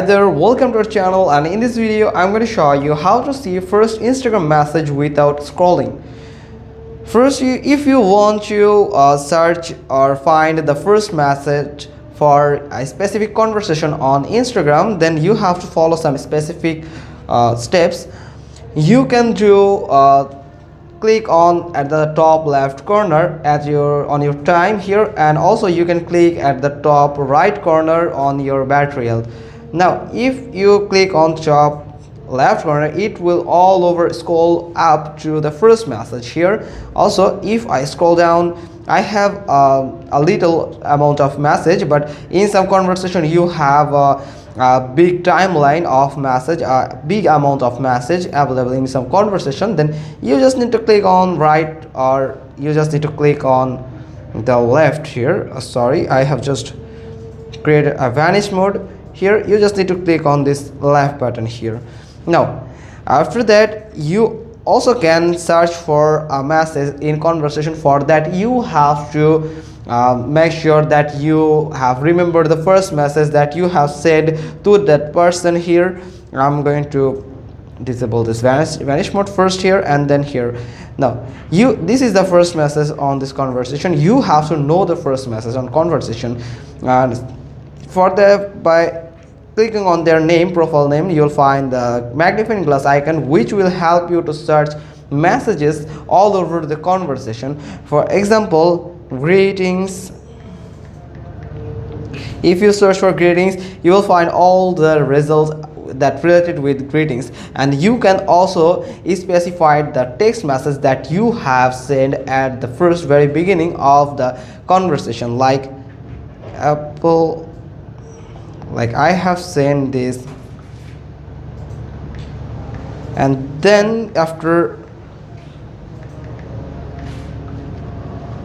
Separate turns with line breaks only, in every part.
There, welcome to our channel, and in this video I'm going to show you how to see first Instagram message without scrolling. First, if you want to search or find the first message for a specific conversation on Instagram, then you have to follow some specific steps. You can do click on at the top left corner on your time here, and also you can click at the top right corner on your battery health. Now if you click on top left corner, it will all over scroll up to the first message here. Also, if I scroll down, I have a little amount of message, but in some conversation you have a big timeline of message, a big amount of message available in some conversation. Then you just need to click on right, or you just need to click on the left here. Sorry, I have just created a vanish mode. Here you just need to click on this left button here. Now after that, you also can search for a message in conversation. For that, you have to make sure that you have remembered the first message that you have said to that person here. I'm going to disable this vanish mode first here and then here. Now this is the first message on this conversation. You have to know the first message on conversation, and for that, by clicking on their name, profile name, you'll find the magnifying glass icon, which will help you to search messages all over the conversation. For example, greetings. If you search for greetings, you will find all the results that related with greetings, and you can also specify the text message that you have sent at the very beginning of the conversation, like Apple. Like I have sent this, and then after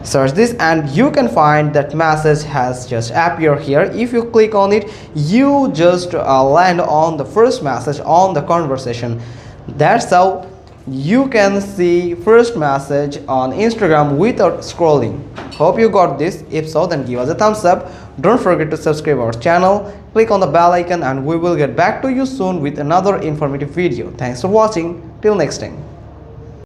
search this, and you can find that message has just appeared here. If you click on it, you just land on the first message on the conversation. That's how you can see first message on Instagram without scrolling. Hope you got this. If so, then give us a thumbs up. Don't forget to subscribe our channel, click on the bell icon, and we will get back to you soon with another informative video. Thanks for watching. Till next time.